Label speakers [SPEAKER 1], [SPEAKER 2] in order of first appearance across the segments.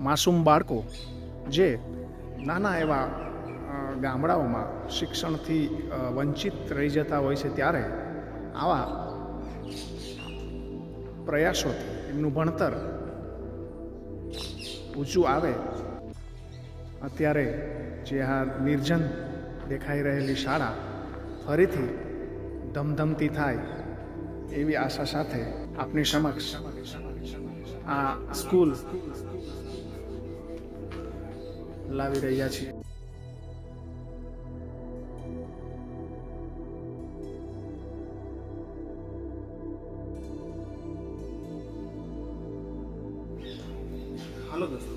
[SPEAKER 1] માસૂમ બાળકો જે નાના એવા ગામડાઓમાં શિક્ષણથી વંચિત રહી જતા હોય છે, ત્યારે આવા પ્રયાસોથી એમનું ભણતર ઊંચું આવે. અત્યારે જે આ નિર્જન દેખાઈ રહેલી શાળા ફરીથી ધમધમતી થાય એવી આશા સાથે આપની સમક્ષ આ સ્કૂલ લાવી રહ્યા છીએ. હાલો દોસ્તો,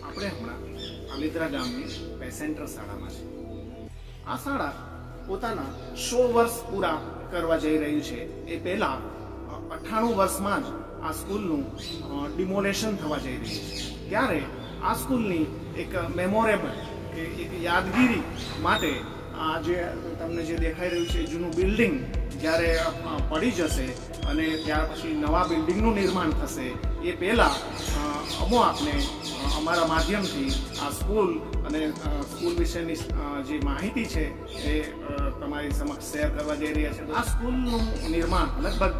[SPEAKER 1] આપણે હમણાં આલિદ્રા ગામની પેસેન્ટર શાળામાં છે. આ શાળા પોતાના 100 વર્ષ પૂરા કરવા જઈ રહ્યું છે. એ પહેલાં 98 વર્ષમાં જ આ સ્કૂલનું ડિમોલેશન થવા જઈ રહ્યું છે. ત્યારે આ સ્કૂલની એક મેમોરેબલ કે એક યાદગીરી માટે આ જે તમને જે દેખાઈ રહ્યું છે જૂનું બિલ્ડિંગ જ્યારે પડી જશે અને ત્યાર પછી નવા બિલ્ડિંગનું નિર્માણ થશે, એ પહેલાં આપને અમારા માધ્યમથી આ સ્કૂલ અને સ્કૂલ વિશેની જે માહિતી છે એ તમારી સમક્ષ શેર કરવા જઈ રહ્યા છે. આ સ્કૂલનું નિર્માણ લગભગ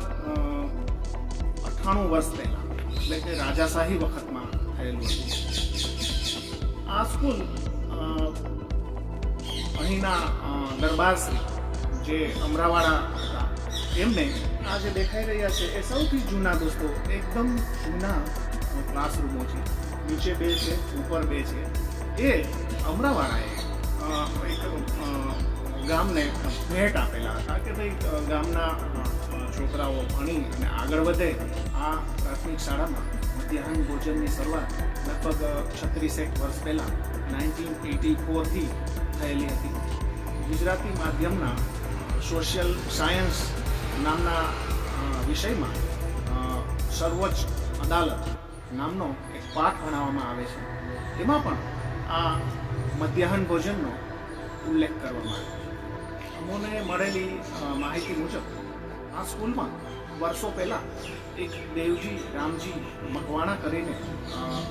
[SPEAKER 1] 98 વર્ષ પહેલાં, એટલે કે રાજાશાહી વખતમાં થયેલું હતું. આ સ્કૂલ અહીંના દરબારશ્રી જે અમરાવાડા હતા, એમને આ જે દેખાઈ રહ્યા છે એ સૌથી જૂના દોસ્તો, એકદમ જૂના ક્લાસરૂમો છે. નીચે 2 છે, ઉપર 2 છે. એ અમરાવાડાએ એક ગામને ભેટ આપેલા હતા કે ભાઈ ગામના છોકરાઓ ભણી અને આગળ વધે. આ પ્રાથમિક શાળામાં મધ્યાહન ભોજનની શરૂઆત લગભગ 36 વર્ષ પહેલાં 1984થી થયેલી હતી. ગુજરાતી માધ્યમના સોશિયલ સાયન્સ નામના વિષયમાં સર્વોચ્ચ અદાલત નામનો એક પાઠ ભણાવવામાં આવે છે. એમાં પણ આ મધ્યાહન ભોજનનો ઉલ્લેખ કરવામાં આવ્યો છે. અમોને મળેલી માહિતી મુજબ આ સ્કૂલમાં વર્ષો પહેલાં એક દેવજી રામજી મકવાણા કરીને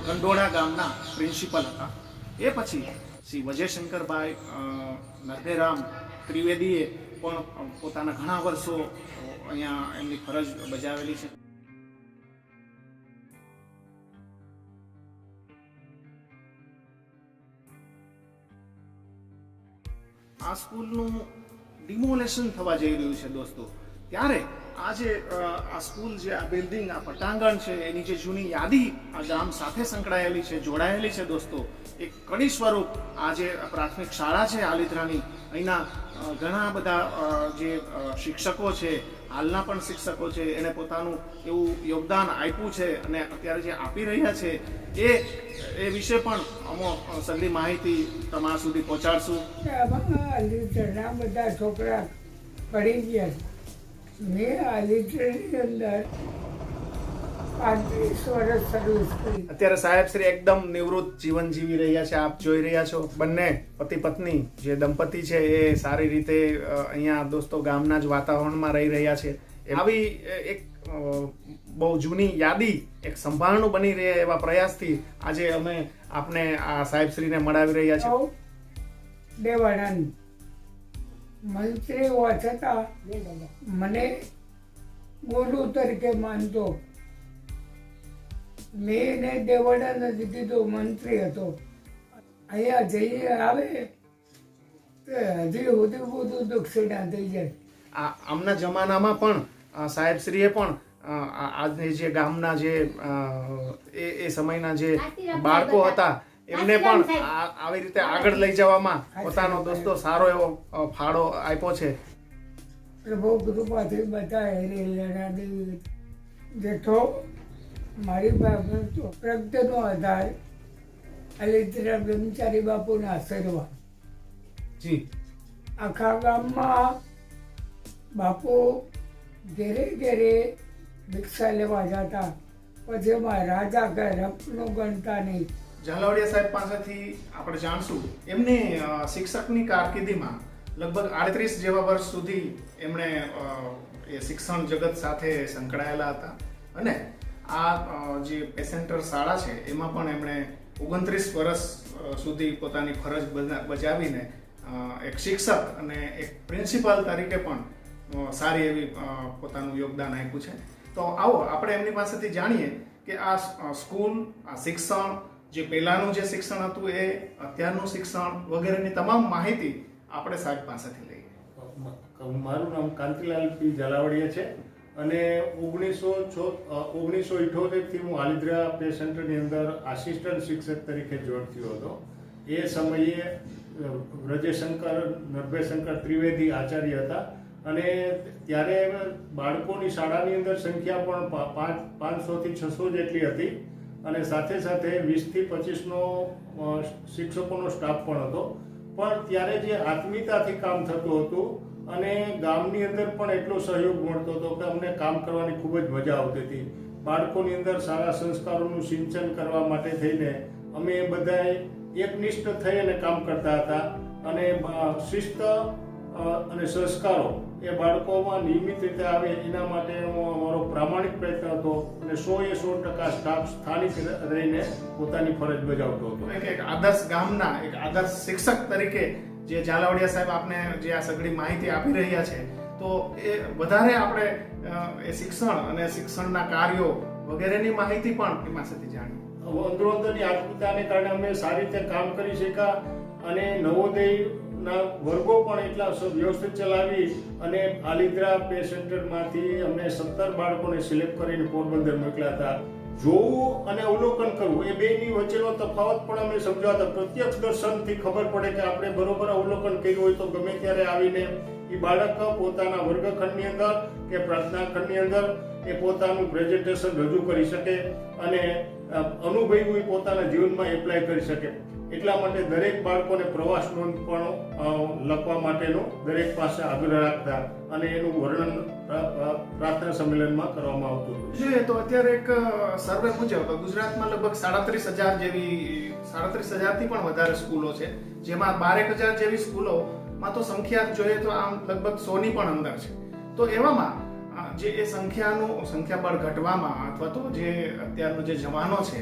[SPEAKER 1] કંડોળા ગામના પ્રિન્સિપલ હતા. એ પછી શ્રી વજયશંકરભાઈ નરભેરામ ત્રિવેદીએ પણ પોતાના ઘણા વર્ષો અહીંયા એમની ફરજ બજાવેલી છે. આ સ્કૂલનું ડિમોલેશન થવા જઈ રહ્યું છે દોસ્તો, ત્યારે આ જે આ સ્કૂલ, જે આ બિલ્ડિંગ, આ પટાંગણ છે, એની જે જૂની યાદી આ ગામ સાથે સંકળાયેલી છે, જોડાયેલી છે દોસ્તો. એક કડી સ્વરૂપ આ જે પ્રાથમિક શાળા છે આલિદ્રાની, અહીંના ઘણા બધા જે શિક્ષકો છે, હાલના પણ શિક્ષકો છે, એને પોતાનું એવું યોગદાન આપ્યું છે અને અત્યારે જે આપી રહ્યા છે એ વિશે પણ અમો સગળી માહિતી તમારા સુધી પહોંચાડશું.
[SPEAKER 2] આલિદ્રાના બધા છોકરા પડી ગયા છે. મેં આલિદ્રાની અંદર 35 વર્ષ સર્વિસ કરી.
[SPEAKER 1] અત્યારે સાહેબ શ્રી એકદમ નિવૃત્ત જીવન જીવી રહ્યા છે. આપ જોઈ રહ્યા છો બંને પતિ પત્ની જે દંપતી છે એ સારી રીતે અહીંયા દોસ્તો ગામના જ વાતાવરણમાં રહી રહ્યા છે. આવી એક બહુ જૂની યાદી એક સંભાળનું બની રહે એવા પ્રયાસથી આજે અમે આપને આ સાહેબ શ્રીને મળાવી રહ્યા છીએ.
[SPEAKER 2] દેવાનંદ મંત્રી હોવા છતાં મને ગુરુ તરીકે માનતો. મેં એને દેવાનંદ નથી કીધું, મંત્રી હતો. અહીંયા જઈએ આવે તો હજી સુધી બધું દક્ષિણા થઈ જાય.
[SPEAKER 1] આમના જમાનામાં પણ સાહેબશ્રીએ પણ આજે જે ગામના જે એ સમયના જે બાળકો હતા એમને પણ આવી રીતે આગળ લઈ જવામાં પોતાનો દોસ્તો સારો એવો ફાળો આપ્યો છે.
[SPEAKER 2] પ્રભુ કૃપાથી બધા હેરેલા દેવી જેઠો મારી બાબત પ્રગતિનો આધાર આલિદ્રા બ્રહ્મચારી બાપુના આશીર્વાદ.
[SPEAKER 1] જી,
[SPEAKER 2] આખા ગામમાં બાપુ ઘેરે ઘેરે ભિક્ષા લેવા જતા. પછી એમાં રાજા કે રપનું ગણતા નહીં.
[SPEAKER 1] ઝાલાવાડિયા સાહેબ પાસેથી આપણે જાણશું એમની શિક્ષકની કારકિર્દીમાં લગભગ 38 જેવા વર્ષ સુધી એમણે એ શિક્ષણ જગત સાથે સંકળાયેલા હતા અને આ જે પેસેન્ટર શાળા છે એમાં પણ એમણે 29 વર્ષ સુધી પોતાની ફરજ બજાવીને એક શિક્ષક અને એક પ્રિન્સિપાલ તરીકે પણ સારી એવી પોતાનું યોગદાન આપ્યું છે. તો આવો આપણે એમની પાસેથી જાણીએ કે આ સ્કૂલ, આ શિક્ષણ, જે પહેલાંનું જે શિક્ષણ હતું એ અત્યારનું શિક્ષણ વગેરેની તમામ માહિતી આપણે સાહેબ પાસેથી લઈએ.
[SPEAKER 3] મારું નામ કાંતિલાલ પી ઝાલાવાડિયા છે અને 1978થી હું આલિદ્રા પે સેન્ટરની અંદર આસિસ્ટન્ટ શિક્ષક તરીકે જોઈન થયો હતો. એ સમયે નરભયશંકર ત્રિવેદી આચાર્ય હતા અને ત્યારે બાળકોની શાળાની અંદર સંખ્યા પણ 500 થી 600 જેટલી હતી અને સાથે સાથે 20 થી 25નો શિક્ષકોનો સ્ટાફ પણ હતો. પણ ત્યારે જે આત્મીયતાથી કામ થતું હતું અને ગામની અંદર પણ એટલો સહયોગ મળતો હતો કે અમને કામ કરવાની ખૂબ જ મજા આવતી હતી. બાળકોની અંદર સારા સંસ્કારોનું સિંચન કરવા માટે થઈને અમે બધાએ એકનિષ્ઠ થઈ અને કામ કરતા હતા અને શિસ્ત અને સંસ્કારો એ બાળકોમાં નિયમિત રીતે આવે એના માટેનો અમારો પ્રામાણિક પ્રયત્ન હતો અને 100% સ્ટાફ સ્થાનિક રહીને પોતાની ફરજ બજાવતો હતો.
[SPEAKER 1] એક આદર્શ ગામના એક આદર્શ શિક્ષક તરીકે જે ઝાલાવાડિયા સાહેબ આપને જે આ સગળી માહિતી આપી રહ્યા છે, તો એ વધારે આપણે એ શિક્ષણ અને શિક્ષણના કાર્યો વગેરેની માહિતી પણ એ પાસેથી જાણીએ.
[SPEAKER 3] અંદરોઅંદરની આત્મીયતાને કારણે અમે સારી રીતે કામ કરી શક્યા અને નવોદયના વર્ગો પણ એટલા વ્યવસ્થિત ચલાવી અને આલિદ્રા પે સેન્ટરમાંથી અમને 17 બાળકોને સિલેક્ટ કરીને પોરબંદર મોકલ્યા હતા. જોવું અને અવલોકન કરવું એ બેની વચ્ચેનો તફાવત પણ અમે સમજાવતા. પ્રત્યક્ષ દર્શનથી ખબર પડે કે આપણે બરોબર અવલોકન કર્યું હોય તો ગમે ત્યારે આવીને એ બાળક પોતાના વર્ગખંડની અંદર કે પ્રાર્થના ખંડની અંદર એ પોતાનું પ્રેઝન્ટેશન રજૂ કરી શકે અને અનુભવી પોતાના જીવનમાં એપ્લાય કરી શકે. એટલા માટે દરેક બાળકોને પ્રવાસ નોંધ પણ લખવા માટેનો દરેક પાસે આગ્રહ રાખતા અને એનું વર્ણન પ્રાર્થના સંમેલનમાં કરવામાં આવતું હતું.
[SPEAKER 1] જોઈએ તો અત્યારે એક સર્વે મુજબ ગુજરાતમાં લગભગ 37,000 જેવી 37,000થી પણ વધારે સ્કૂલો છે, જેમાં 12,000 જેવી સ્કૂલોમાં તો સંખ્યા જોઈએ તો આમ લગભગ 100ની પણ અંદર છે. તો એવામાં જે એ સંખ્યાબળ ઘટવામાં અથવા તો જે અત્યારનો જે જમાનો છે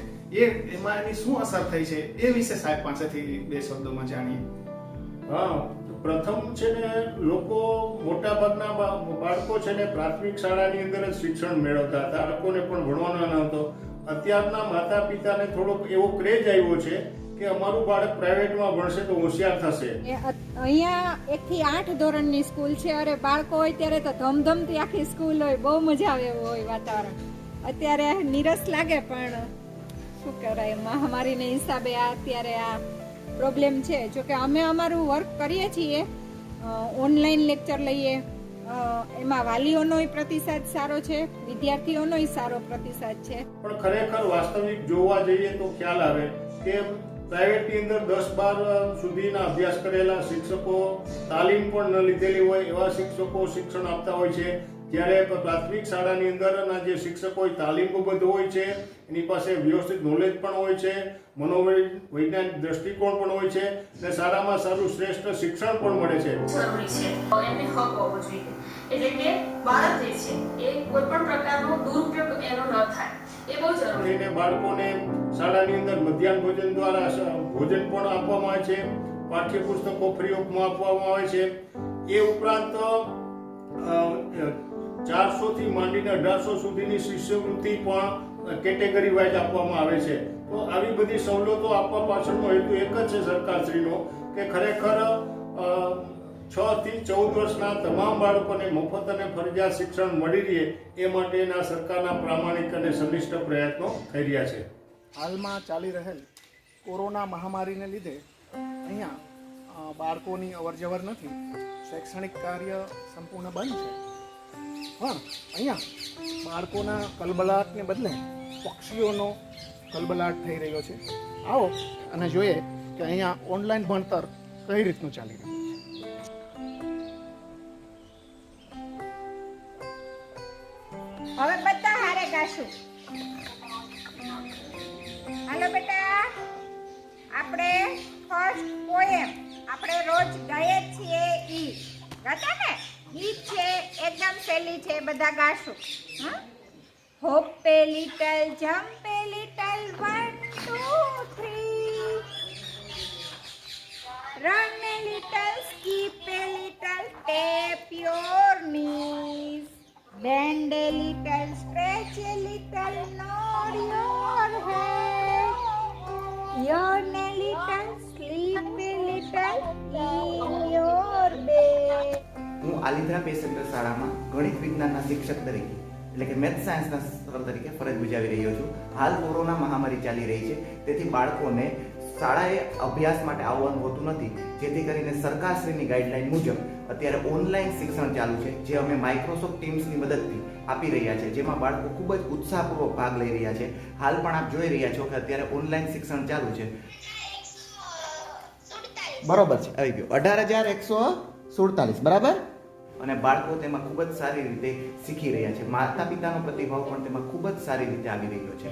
[SPEAKER 1] એમાં એની શું અસર થઈ છે એ વિશે સાહેબ પાસેથી 2 શબ્દોમાં જાણીએ.
[SPEAKER 3] હા, પ્રથમ છે ને લોકો મોટા ભાગના બાળકો છે ને પ્રાથમિક શાળાની અંદર જ શિક્ષણ મેળવતા હતા. લોકોને પણ ભણવાનો ન હતો. અત્યારના માતા પિતાને થોડોક એવો ક્રેઝ આવ્યો છે કે અમારું બાળક પ્રાઇવેટમાં ભણશે તો હોશિયાર થશે.
[SPEAKER 4] અહીંયા 1 થી 8 ધોરણની સ્કૂલ છે. અરે બાળકો હોય ત્યારે તો ધમધમતી આખી સ્કૂલ હોય, બહુ મજા આવે એવું હોય વાતાવરણ. અત્યારે નીરસ લાગે પણ શું કરાય, મહામારીને હિસાબે અત્યારે આ પ્રોબ્લેમ છે. જોકે અમે અમારું વર્ક કરીએ છીએ, ઓનલાઈન લેક્ચર લઈએ, એમાં વાલીઓનોય પ્રતિસાદ સારો છે, વિદ્યાર્થીઓનોય સારો પ્રતિસાદ છે.
[SPEAKER 3] પણ ખરેખર વાસ્તવિક જોવા જઈએ તો ખ્યાલ આવે કે પ્રાઇવેટની અંદર 10-12 સુધીના અભ્યાસ કરેલા શિક્ષકો, તાલીમ પણ ન લીધેલી હોય એવા શિક્ષકો શિક્ષણ આપતા હોય છે. જ્યારે પ્રાથમિક શાળાની અંદરના જે શિક્ષકો હોય તાલીમબદ્ધ હોય છે, એની પાસે વ્યવસ્થિત નોલેજ પણ હોય છે, મનોવૈજ્ઞાનિક દ્રષ્ટિકોણ પણ હોય છે અને સારામાં સારું શ્રેષ્ઠ શિક્ષણ પણ મળે છે.
[SPEAKER 5] જરૂરી છે એમને હક હોવો જોઈએ, એટલે કે બાળક જે છે એ કોઈ પણ પ્રકારનો દુરુપયોગ એનો ન થાય એ બહુ જરૂરી છે.
[SPEAKER 3] બાળકોને શાળાની અંદર મધ્યાહન ભોજન દ્વારા ભોજન પણ આપવામાં આવે છે, પાઠ્યપુસ્તકો ફ્રી ઓફમાં આપવામાં આવે છે. એ ઉપરાંત 400 થી માંડીને 1800 સુધીની શિષ્યવૃત્તિ પણ કેટેગરી વાઇઝ આપવામાં આવે છે. તો આવી બધી સવલતો આપવા પાછળનો હેતુ એક જ છે સરકારશ્રીનો કે ખરેખર 6 થી 14 વર્ષના તમામ બાળકોને મફત અને ફરજિયાત શિક્ષણ મળી રહે એ માટેના સરકારના પ્રામાણિક અને સંનિષ્ઠ પ્રયત્નો થઈ રહ્યા છે.
[SPEAKER 1] હાલમાં ચાલી રહેલ કોરોના મહામારીને લીધે અહીંયા બાળકોની અવરજવર નથી, શૈક્ષણિક કાર્ય સંપૂર્ણ બંધ છે. પણ અહીંયા બાળકોના કલબલાટને બદલે પક્ષીઓનો કલબલાટ થઈ રહ્યો છે. આવો અને જોઈએ કે અહીંયા ઓનલાઈન ભણતર કઈ રીતનું ચાલી રહ્યું છે.
[SPEAKER 4] હવે બધા હારે ગાશું. હાલો બેટા, આપણે ફર્સ્ટ પોએમ આપણે રોજ ગાઈએ છીએ ઈ ગાતા ને, ઈ છે એકદમ સહેલી છે, બધા ગાશું. હા, Hop a little, jump a little, 1, 2, 3. Run a little, skip a little, tap your knees. Bend a little, stretch a little, nod your head. Yawn a little, sleep a little in your bed.
[SPEAKER 6] હું આલિદ્રા pay centre શાળામાં ગણિત વિજ્ઞાનના શિક્ષક તરીકે એટલે કે maths સાયન્સના sir તરીકે ફરજ બજાવી રહ્યો છું. હાલ કોરોના મહામારી ચાલી રહી છે, તેથી બાળકોને શાળાએ અભ્યાસ માટે આવવાનું હોતું નથી, જેથી કરીને સરકારશ્રીની ગાઈડલાઈન મુજબ અત્યારે ઓનલાઈન શિક્ષણ ચાલુ છે, જે અમે માઇક્રોસોફ્ટ ટીમ્સની મદદથી આપી રહ્યા છે, જેમાં બાળકો ખૂબ જ ઉત્સાહપૂર્વક ભાગ લઈ રહ્યા છે. હાલ પણ આપ જોઈ રહ્યા છો કે અત્યારે ઓનલાઈન શિક્ષણ ચાલુ છે. બરોબર છે, આવી ગયો 18,147 બરાબર. અને બાળકો તેમાં ખૂબ જ સારી રીતે શીખી રહ્યા છે. માતા પિતાનો પ્રતિભાવ પણ તેમાં ખૂબ જ સારી રીતે આવી રહ્યો છે.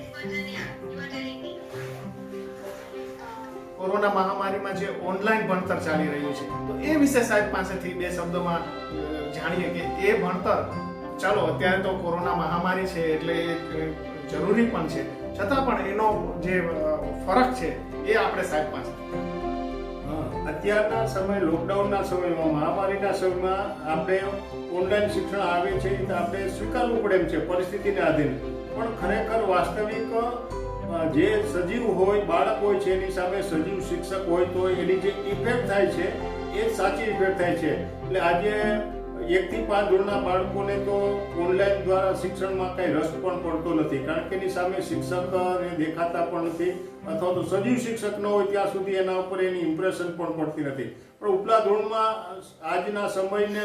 [SPEAKER 1] કોરોના મહામારીમાં જે ઓનલાઈન ભણતર ચાલી રહ્યું છે, તો એ વિશે સાહેબ પાસેથી બે શબ્દોમાં જાણીએ કે એ ભણતર, ચાલો અત્યારે તો કોરોના મહામારી છે એટલે જરૂરી પણ છે, છતાં પણ એનો જે ફરક છે એ આપણે સાહેબ પાસે.
[SPEAKER 3] અત્યારના સમય, લોકડાઉનના સમયમાં, મહામારીના સમયમાં આપણે ઓનલાઈન શિક્ષણ આવે છે તો આપણે સ્વીકારવું પડે એમ છે પરિસ્થિતિને આધીન. પણ ખરેખર વાસ્તવિક જે સજીવ હોય, બાળક હોય છે, એની સામે સજીવ શિક્ષક હોય તો એની જે ઇફેક્ટ થાય છે એ સાચી ઇફેક્ટ થાય છે. એટલે આજે 1 થી 5 ધોરણના બાળકોને તો ઓનલાઈન દ્વારા શિક્ષણમાં કંઈ રસ પણ પડતો નથી, કારણ કે એની સામે શિક્ષક દેખાતા પણ નથી, અથવા તો સજીવ શિક્ષક ન હોય ત્યાં સુધી એના ઉપર એની ઇમ્પ્રેશન પણ પડતી નથી. પણ ઉપલા ધોરણમાં આજના સમયને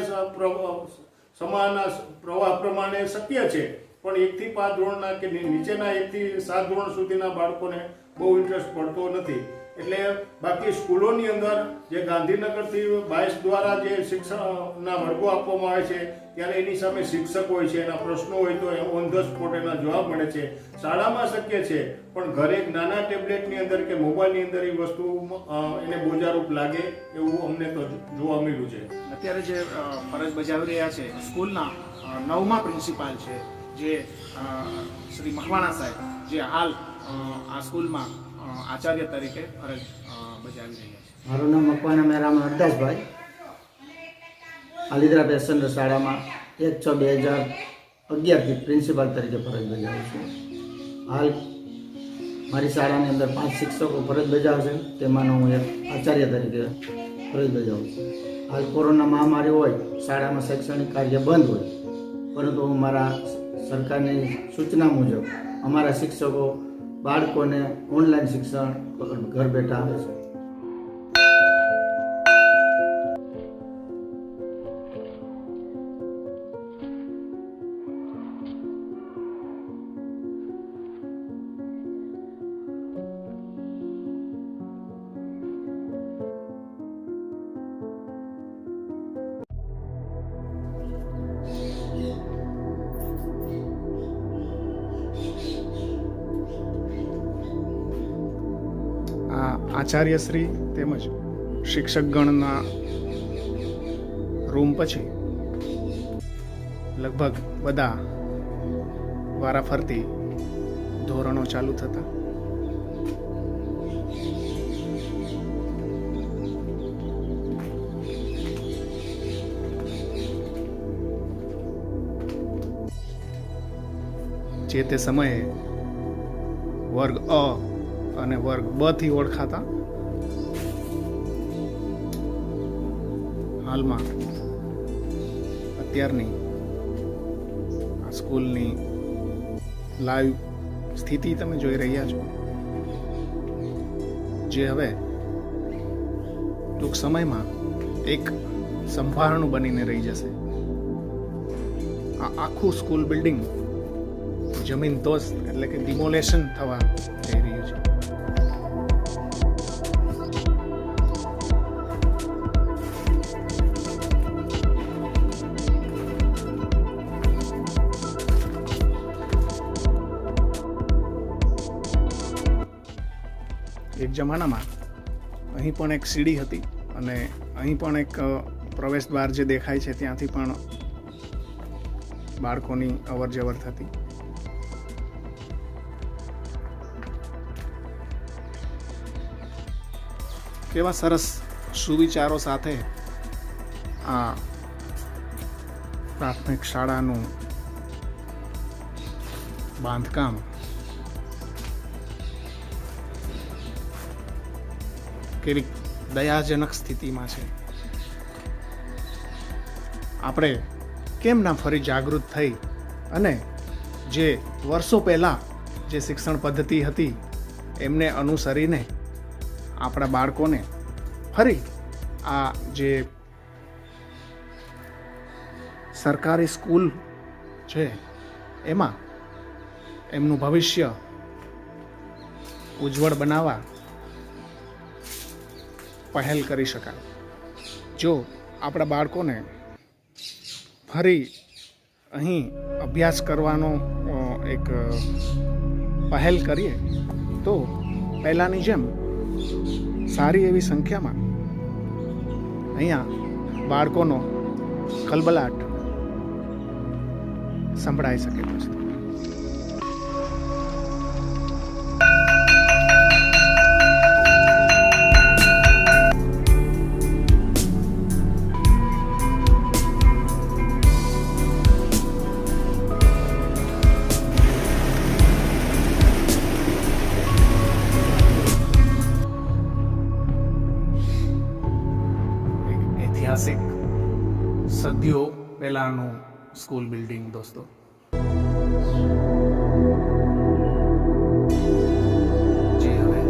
[SPEAKER 3] સમાના પ્રવાહ પ્રમાણે શક્ય છે, પણ 1 થી 5 ધોરણના કે નીચેના 1 થી 7 ધોરણ સુધીના બાળકોને બહુ ઇન્ટરેસ્ટ પડતો નથી. એટલે બાકી સ્કૂલોની અંદર જે ગાંધીનગરથી 22 દ્વારા જે શિક્ષણના વર્ગો આપવામાં આવે છે, ત્યારે એની સામે શિક્ષક હોય છે, એના પ્રશ્નો હોય તો ઓન ધ સ્પોટ એના જવાબ મળે છે. શાળામાં શક્ય છે, પણ ઘરે એક નાના ટેબ્લેટની અંદર કે મોબાઈલની અંદર એ વસ્તુ એને બોજારૂપ લાગે એવું અમને તો જોવા મળ્યું છે.
[SPEAKER 1] અત્યારે જે ફરજ બજાવી રહ્યા છે સ્કૂલના 9મા પ્રિન્સિપાલ છે, જે શ્રી મકવાણા સાહેબ, જે હાલ આ સ્કૂલમાં આચાર્ય તરીકે ફરજ બજાવી રહ્યા છે.
[SPEAKER 7] મારું નામ મકવાણા મેરામણ હરદાસભાઈ, આલિદ્રા પે સેન્ટર શાળામાં 1/6/2011થી પ્રિન્સિપાલ તરીકે ફરજ બજાવું છું. હાલ મારી શાળાની અંદર 5 શિક્ષકો ફરજ બજાવશે, તેમાંનો હું એક આચાર્ય તરીકે ફરજ બજાવું છું. હાલ કોરોના મહામારી હોય, શાળામાં શૈક્ષણિક કાર્ય બંધ હોય, પરંતુ હું મારા સરકારની સૂચના મુજબ અમારા શિક્ષકો બાળકોને ઓનલાઈન શિક્ષણ ઘર બેઠા આપે છે.
[SPEAKER 1] આચાર્યશ્રી તેમજ શિક્ષકગણના રૂમ પછી લગભગ બધા વારાફરતી ધોરણો ચાલુ થતા જે તે સમયે વર્ગ અ અને વર્ગ બ થી ઓળખાતા હાલમાં અત્યારની આ સ્કૂલની લાઈવ સ્થિતિ તમે જોઈ રહ્યા છો, જે હવે ટૂંક સમયમાં એક સંભારણું બનીને રહી જશે. આ આખું સ્કૂલ બિલ્ડિંગ જમીન દોસ્ત એટલે કે ડિમોલેશન થવા જઈ રહ્યું છે. એક જમાનામાં અહીં પણ એક સીડી હતી અને અહીં પણ એક પ્રવેશ દ્વાર જે દેખાય છે ત્યાંથી પણ બાળકોની અવર જવર થતી. કેવા સરસ સુવિચારો સાથે આ પ્રાથમિક શાળાનું બાંધકામ કેવી દયાજનક સ્થિતિમાં છે. આપણે કેમ ના ફરી જાગૃત થઈ અને જે વર્ષો પહેલાં જે શિક્ષણ પદ્ધતિ હતી એમને અનુસરીને આપણા બાળકોને ફરી આ જે સરકારી સ્કૂલ છે એમાં એમનું ભવિષ્ય ઉજ્જવળ બનાવવા પહેલ કરી શકાય. જો આપણા બાળકોને ફરી અહીં અભ્યાસ કરવાનો એક પહેલ કરીએ તો પહેલાંની જેમ સારી એવી સંખ્યામાં અહીંયા બાળકોનો ખલબલાટ સંભળાઈ શકે છે. ઐતિહાસિક સદીઓ પહેલાનું સ્કૂલ બિલ્ડિંગ દોસ્તો. જે હવે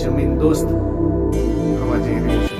[SPEAKER 1] જમીન દોસ્ત થવા જઈ રહ્યું છે.